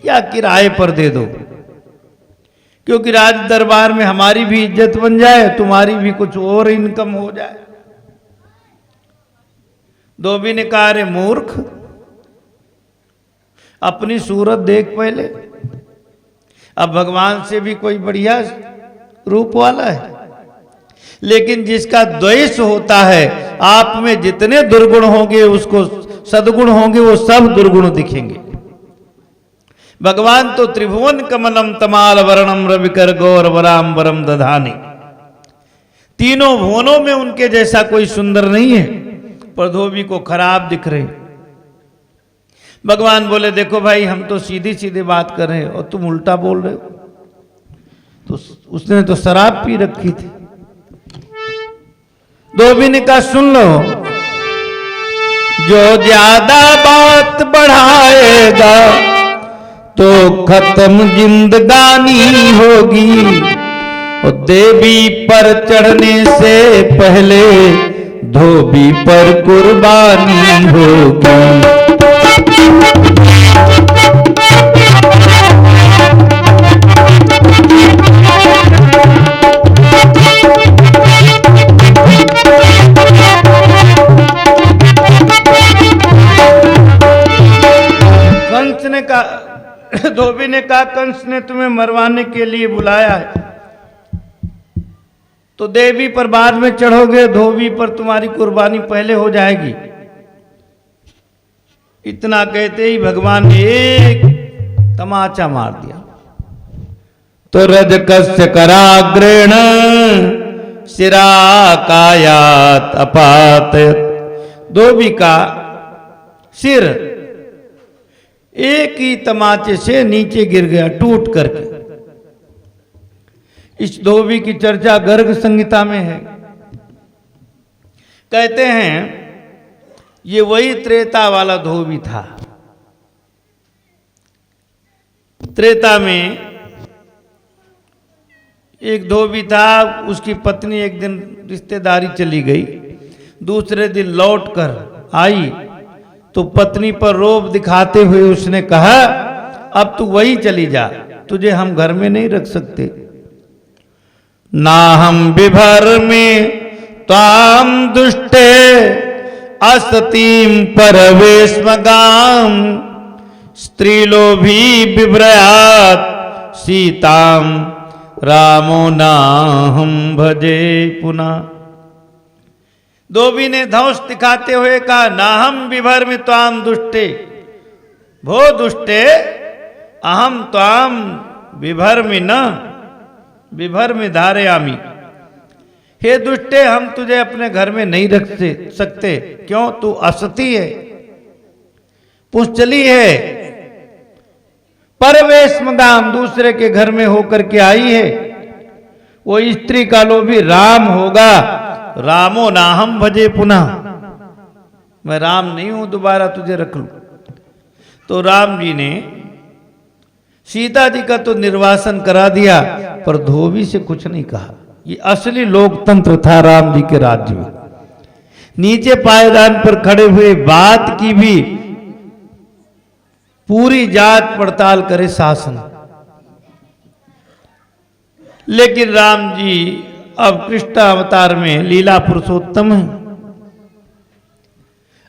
या किराए पर दे दो, क्योंकि राज दरबार में हमारी भी इज्जत बन जाए, तुम्हारी भी कुछ और इनकम हो जाए। धोबी ने कहा, अरे मूर्ख, अपनी सूरत देख पहले। अब भगवान से भी कोई बढ़िया रूप वाला है, लेकिन जिसका द्वेष होता है, आप में जितने दुर्गुण होंगे उसको सद्गुण होंगे वो सब दुर्गुण दिखेंगे। भगवान तो त्रिभुवन कमलम तमाल वर्णम रविकर गौर वराम्बरम दधानी, तीनों भुवनों में उनके जैसा कोई सुंदर नहीं है, पर धोबी को खराब दिख रहे। भगवान बोले, देखो भाई, हम तो सीधी सीधी बात कर रहे हैं और तुम उल्टा बोल रहे हो। तो उसने तो शराब पी रखी थी। धोबी ने कहा, सुन लो, जो ज्यादा बात बढ़ाएगा तो खत्म जिंदगानी होगी, और देवी पर चढ़ने से पहले धोबी पर कुर्बानी होगी। कंस ने कहा, धोबी ने कहा, कंस ने तुम्हें मरवाने के लिए बुलाया है, तो देवी पर बाद में चढ़ोगे, धोबी पर तुम्हारी कुर्बानी पहले हो जाएगी। इतना कहते ही भगवान ने एक तमाचा मार दिया। तो रजकस्य कराग्रेण शिरा कायात अपात, धोबी का सिर एक ही तमाचे से नीचे गिर गया, टूट करके। इस धोबी की चर्चा गर्ग संहिता में है। कहते हैं ये वही त्रेता वाला धोबी था। त्रेता में एक धोबी था, उसकी पत्नी एक दिन रिश्तेदारी चली गई, दूसरे दिन लौट कर आई तो पत्नी पर रोब दिखाते हुए उसने कहा, अब तू वही चली जा, तुझे हम घर में नहीं रख सकते। ना हम विभर में त्वाम दुष्टे असतीम परवेश्मगाम, स्त्रीलोभी बिभ्रयात सीताम रामो नाहम भजे पुनः। धोबी ने धौंस दिखाते हुए कहा, नाहम विभर में त्वाम दुष्टे, भो दुष्टे, अहम त्वाम विभर में न विभर में धारयामी। हे दुष्टे, हम तुझे अपने घर में नहीं रख सकते। क्यों? तू असती है, पुंचली है, परवेश्मगाम, दूसरे के घर में होकर के आई है। वो स्त्री का लोभी राम होगा। रामो नाहम भजे पुनः, मैं राम नहीं हूं दोबारा तुझे रख लूं। तो राम जी ने सीता जी का तो निर्वासन करा दिया, पर धोबी से कुछ नहीं कहा। ये असली लोकतंत्र था राम जी के राज्य में। नीचे पायदान पर खड़े हुए बात की भी पूरी जांच पड़ताल करे शासन। लेकिन राम जी अब कृष्ण अवतार में लीला पुरुषोत्तम है,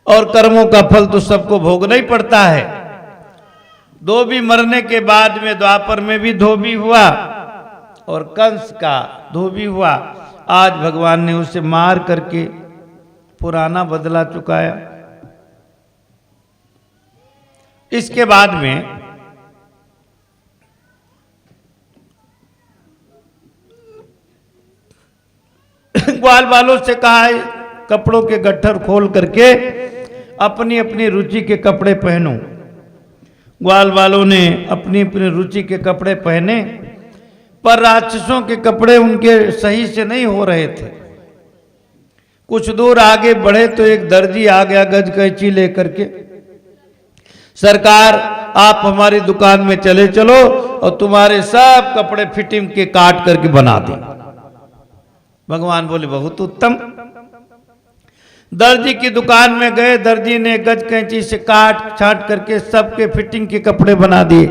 और कर्मों का फल तो सबको भोगना ही पड़ता है। धोबी मरने के बाद में द्वापर में भी धोबी हुआ और कंस का धोबी हुआ। आज भगवान ने उसे मार करके पुराना बदला चुकाया। इसके बाद में ग्वाल वालों से कहा है, कपड़ों के गट्ठर खोल करके अपनी अपनी रुचि के कपड़े पहनो। ग्वाल वालों ने अपनी अपनी रुचि के कपड़े पहने, पर राक्षसों के कपड़े उनके सही से नहीं हो रहे थे। कुछ दूर आगे बढ़े तो एक दर्जी आ गया गज कैंची लेकर के, सरकार आप हमारी दुकान में चले चलो और तुम्हारे सब कपड़े फिटिंग के काट करके बना दें। भगवान बोले, बहुत उत्तम। दर्जी की दुकान में गए, दर्जी ने गज कैंची से काट छाट करके सबके फिटिंग के कपड़े बना दिए।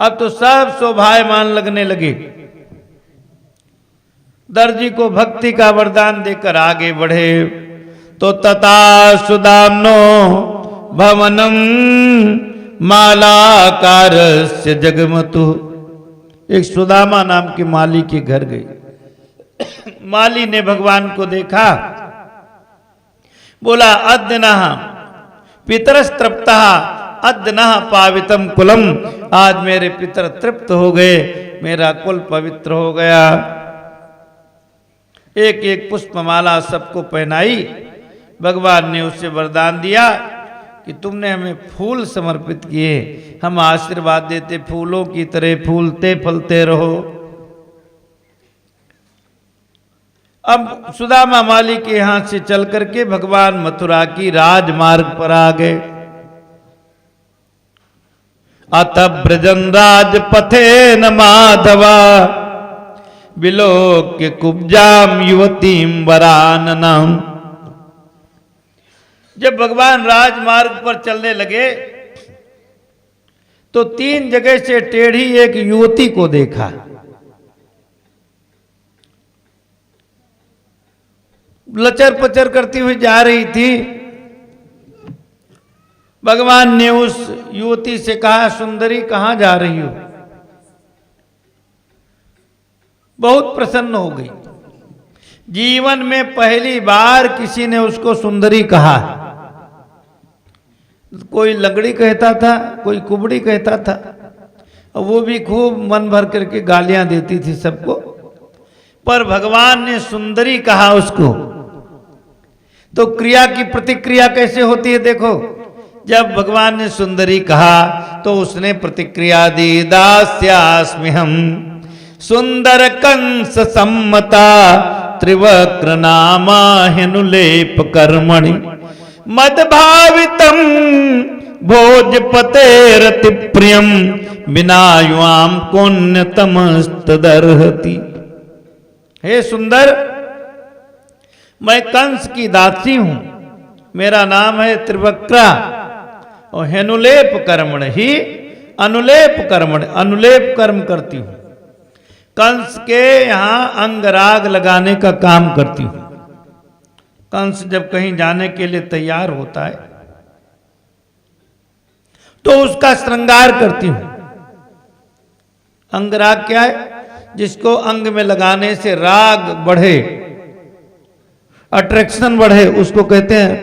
अब तो सब शोभायमान लगने लगे। दर्जी को भक्ति का वरदान देकर आगे बढ़े तो तथा सुदाम्नो भवनम मालाकारस्य जगमतु। एक सुदामा नाम के माली के घर गई। माली ने भगवान को देखा, बोला अद्यनः पितरस्तृप्तः अद्यनः पावितम कुलम। आज मेरे पितर तृप्त हो गए, मेरा कुल पवित्र हो गया। एक एक पुष्पमाला सबको पहनाई। भगवान ने उससे वरदान दिया कि तुमने हमें फूल समर्पित किए, हम आशीर्वाद देते फूलों की तरह फूलते फलते रहो। अब सुदामा माली के यहां से चल करके भगवान मथुरा की राजमार्ग पर आ गए। अत ब्रजन राजपथे न माधवा विलोक्य कुब्जाम युवतीम वराननम। जब भगवान राजमार्ग पर चलने लगे तो 3 जगह से टेढ़ी एक युवती को देखा। लचर पचर करती हुई जा रही थी। भगवान ने उस युवती से कहा, सुंदरी कहां जा रही हो? बहुत प्रसन्न हो गई। जीवन में पहली बार किसी ने उसको सुंदरी कहा। कोई लंगड़ी कहता था, कोई कुबड़ी कहता था, और वो भी खूब मन भर करके गालियां देती थी सबको। पर भगवान ने सुंदरी कहा उसको, तो क्रिया की प्रतिक्रिया कैसे होती है देखो। जब भगवान ने सुंदरी कहा तो उसने प्रतिक्रिया दी, दास्यास्म्यहं सुंदर कंस सम्मता त्रिवक्र नामा हेनुलेप कर्मणि मदभावितम भोजपतेरति प्रियम विनायुआम कोन्यतमस्तदर्हति। हे सुंदर, मैं कंस की दासी हूं, मेरा नाम है त्रिवक्रा, और हेनुलेप कर्मण ही अनुलेप कर्मण, अनुलेप कर्म करती हूं। कंस के यहां अंगराग लगाने का काम करती हूं। कंस जब कहीं जाने के लिए तैयार होता है तो उसका श्रृंगार करती हूं। अंगराग क्या है? जिसको अंग में लगाने से राग बढ़े, अट्रैक्शन बढ़े, उसको कहते हैं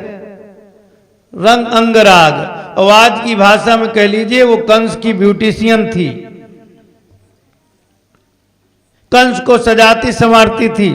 रंग अंगराग। और आज की भाषा में कह लीजिए वो कंस की ब्यूटिशियन थी, कंस को सजाती संवारती थी।